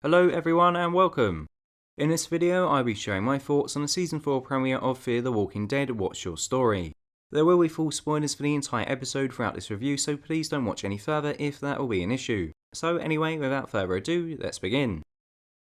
Hello everyone and welcome. In this video I'll be sharing my thoughts on the season 4 premiere of Fear the Walking Dead What's Your Story. There will be full spoilers for the entire episode throughout this review, so please don't watch any further if that will be an issue. So anyway, without further ado, let's begin.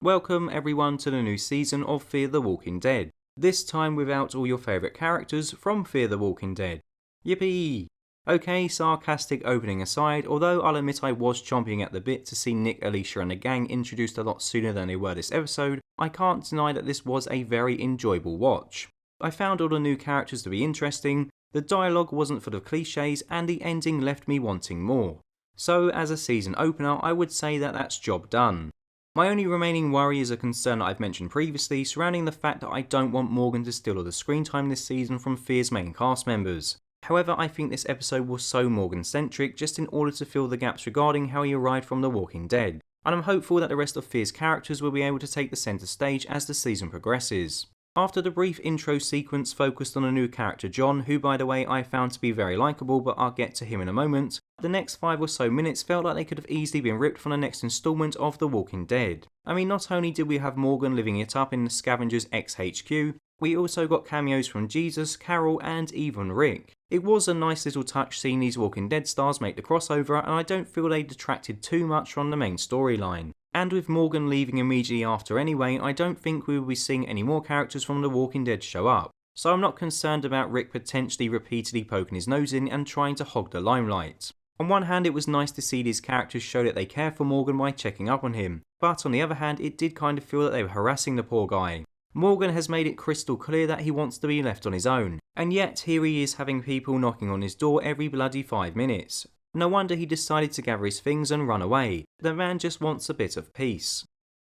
Welcome everyone to the new season of Fear the Walking Dead, this time without all your favourite characters from Fear the Walking Dead. Yippee! Okay, sarcastic opening aside, although I'll admit I was chomping at the bit to see Nick, Alicia and the gang introduced a lot sooner than they were this episode, I can't deny that this was a very enjoyable watch. I found all the new characters to be interesting, the dialogue wasn't full of cliches, and the ending left me wanting more. So as a season opener, I would say that that's job done. My only remaining worry is a concern that I've mentioned previously surrounding the fact that I don't want Morgan to steal all the screen time this season from Fear's main cast members. However, I think this episode was so Morgan-centric just in order to fill the gaps regarding how he arrived from The Walking Dead, and I'm hopeful that the rest of Fear's characters will be able to take the centre stage as the season progresses. After the brief intro sequence focused on a new character John, who by the way I found to be very likeable, but I'll get to him in a moment, the next 5 or so minutes felt like they could have easily been ripped from the next instalment of The Walking Dead. I mean, not only did we have Morgan living it up in the Scavengers XHQ, we also got cameos from Jesus, Carol and even Rick. It was a nice little touch seeing these Walking Dead stars make the crossover, and I don't feel they detracted too much from the main storyline. And with Morgan leaving immediately after anyway, I don't think we will be seeing any more characters from The Walking Dead show up. So I'm not concerned about Rick potentially repeatedly poking his nose in and trying to hog the limelight. On one hand, it was nice to see these characters show that they care for Morgan by checking up on him, but on the other hand, it did kind of feel that they were harassing the poor guy. Morgan has made it crystal clear that he wants to be left on his own, and yet here he is having people knocking on his door every bloody 5 minutes. No wonder he decided to gather his things and run away. The man just wants a bit of peace.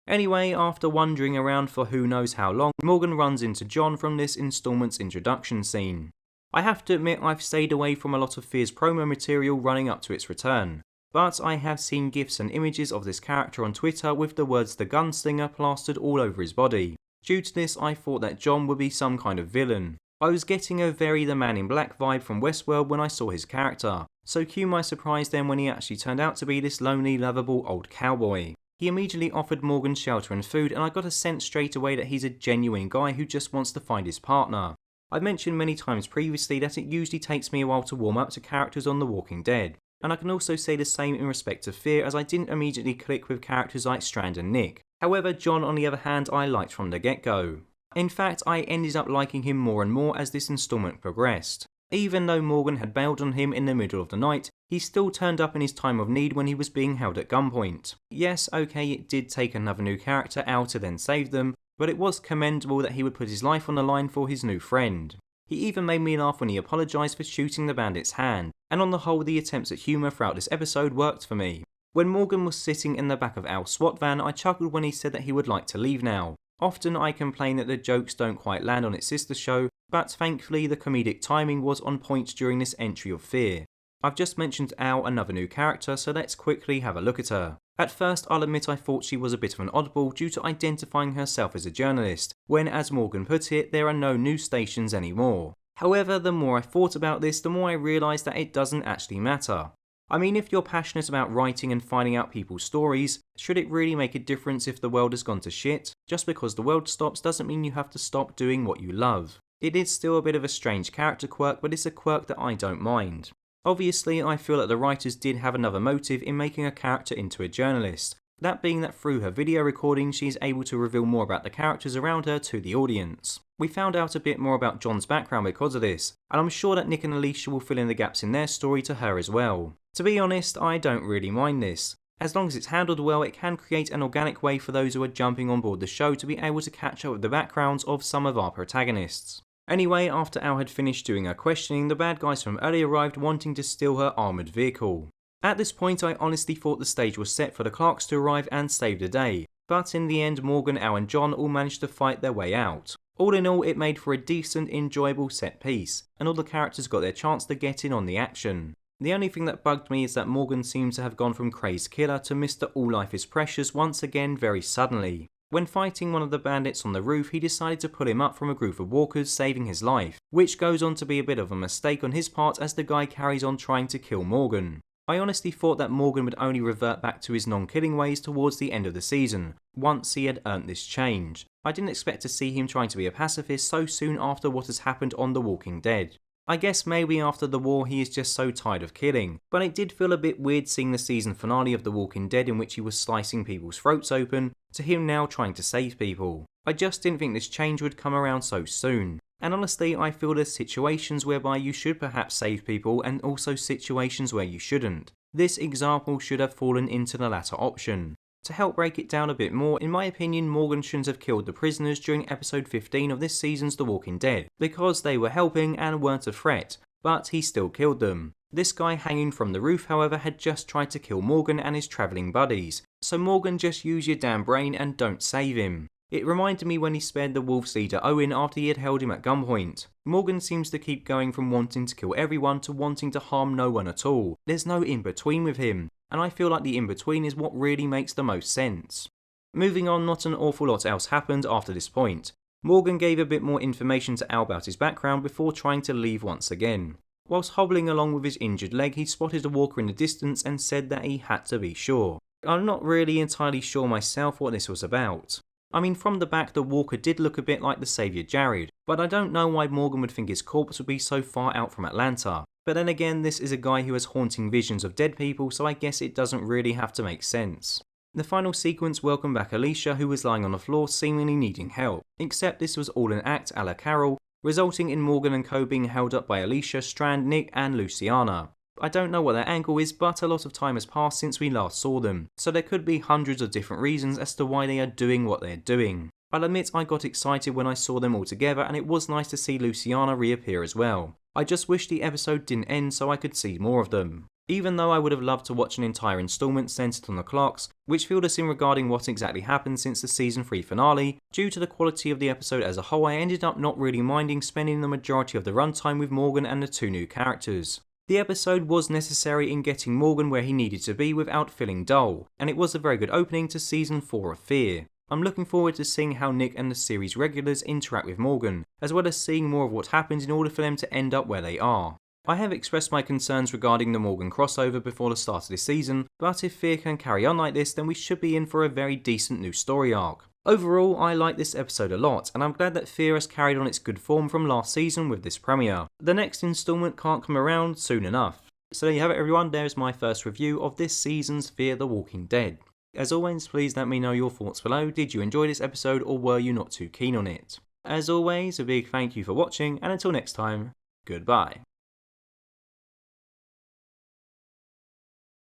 Anyway, after wandering around for who knows how long, Morgan runs into John from this installment's introduction scene. I have to admit I've stayed away from a lot of Fear's promo material running up to its return, but I have seen gifs and images of this character on Twitter with the words "the gunslinger" plastered all over his body. Due to this, I thought that John would be some kind of villain. I was getting a very The Man in Black vibe from Westworld when I saw his character, so cue my surprise then when he actually turned out to be this lonely, lovable old cowboy. He immediately offered Morgan shelter and food, and I got a sense straight away that he's a genuine guy who just wants to find his partner. I've mentioned many times previously that it usually takes me a while to warm up to characters on The Walking Dead, and I can also say the same in respect to Fear, as I didn't immediately click with characters like Strand and Nick. However, John on the other hand I liked from the get-go. In fact, I ended up liking him more and more as this installment progressed. Even though Morgan had bailed on him in the middle of the night, he still turned up in his time of need when he was being held at gunpoint. Yes, okay, it did take another new character out to then save them, but it was commendable that he would put his life on the line for his new friend. He even made me laugh when he apologised for shooting the bandit's hand, and on the whole the attempts at humour throughout this episode worked for me. When Morgan was sitting in the back of Al's SWAT van, I chuckled when he said that he would like to leave now. Often I complain that the jokes don't quite land on its sister show, but thankfully the comedic timing was on point during this entry of Fear. I've just mentioned Al, another new character, so let's quickly have a look at her. At first I'll admit I thought she was a bit of an oddball due to identifying herself as a journalist, when as Morgan put it, there are no news stations anymore. However, the more I thought about this, the more I realised that it doesn't actually matter. I mean, if you're passionate about writing and finding out people's stories, should it really make a difference if the world has gone to shit? Just because the world stops doesn't mean you have to stop doing what you love. It is still a bit of a strange character quirk, but it's a quirk that I don't mind. Obviously, I feel that the writers did have another motive in making a character into a journalist, that being that through her video recording she is able to reveal more about the characters around her to the audience. We found out a bit more about John's background because of this, and I'm sure that Nick and Alicia will fill in the gaps in their story to her as well. To be honest, I don't really mind this. As long as it's handled well, it can create an organic way for those who are jumping on board the show to be able to catch up with the backgrounds of some of our protagonists. Anyway, after Al had finished doing her questioning, the bad guys from earlier arrived wanting to steal her armoured vehicle. At this point I honestly thought the stage was set for the Clarks to arrive and save the day, but in the end Morgan, Al and John all managed to fight their way out. All in all, it made for a decent, enjoyable set piece, and all the characters got their chance to get in on the action. The only thing that bugged me is that Morgan seems to have gone from crazed killer to Mr. All Life is Precious once again very suddenly. When fighting one of the bandits on the roof, he decided to pull him up from a group of walkers, saving his life, which goes on to be a bit of a mistake on his part as the guy carries on trying to kill Morgan. I honestly thought that Morgan would only revert back to his non-killing ways towards the end of the season, once he had earned this change. I didn't expect to see him trying to be a pacifist so soon after what has happened on The Walking Dead. I guess maybe after the war he is just so tired of killing, but it did feel a bit weird seeing the season finale of The Walking Dead in which he was slicing people's throats open, to him now trying to save people. I just didn't think this change would come around so soon. And honestly, I feel there's situations whereby you should perhaps save people and also situations where you shouldn't. This example should have fallen into the latter option. To help break it down a bit more, in my opinion, Morgan shouldn't have killed the prisoners during episode 15 of this season's The Walking Dead, because they were helping and weren't a threat, but he still killed them. This guy hanging from the roof, however, had just tried to kill Morgan and his travelling buddies, so Morgan, just use your damn brain and don't save him. It reminded me when he spared the Wolves leader Owen after he had held him at gunpoint. Morgan seems to keep going from wanting to kill everyone to wanting to harm no one at all. There's no in-between with him, and I feel like the in-between is what really makes the most sense. Moving on, not an awful lot else happened after this point. Morgan gave a bit more information to Al about his background before trying to leave once again. Whilst hobbling along with his injured leg, he spotted a walker in the distance and said that he had to be sure. I'm not really entirely sure myself what this was about. I mean, from the back the walker did look a bit like the saviour Jared, but I don't know why Morgan would think his corpse would be so far out from Atlanta. But then again, this is a guy who has haunting visions of dead people, so I guess it doesn't really have to make sense. The final sequence welcomed back Alicia, who was lying on the floor seemingly needing help, except this was all an act a la Carol, resulting in Morgan and co being held up by Alicia, Strand, Nick and Luciana. I don't know what their angle is, but a lot of time has passed since we last saw them, so there could be hundreds of different reasons as to why they are doing what they're doing. I'll admit I got excited when I saw them all together, and it was nice to see Luciana reappear as well. I just wish the episode didn't end so I could see more of them. Even though I would have loved to watch an entire instalment centred on the Clarks, which filled us in regarding what exactly happened since the season 3 finale, due to the quality of the episode as a whole I ended up not really minding spending the majority of the runtime with Morgan and the two new characters. The episode was necessary in getting Morgan where he needed to be without feeling dull, and it was a very good opening to season 4 of Fear. I'm looking forward to seeing how Nick and the series regulars interact with Morgan, as well as seeing more of what happens in order for them to end up where they are. I have expressed my concerns regarding the Morgan crossover before the start of this season, but if Fear can carry on like this, then we should be in for a very decent new story arc. Overall, I like this episode a lot, and I'm glad that Fear has carried on its good form from last season with this premiere. The next instalment can't come around soon enough. So there you have it everyone, there's my first review of this season's Fear the Walking Dead. As always, please let me know your thoughts below. Did you enjoy this episode or were you not too keen on it? As always, a big thank you for watching, and until next time, goodbye.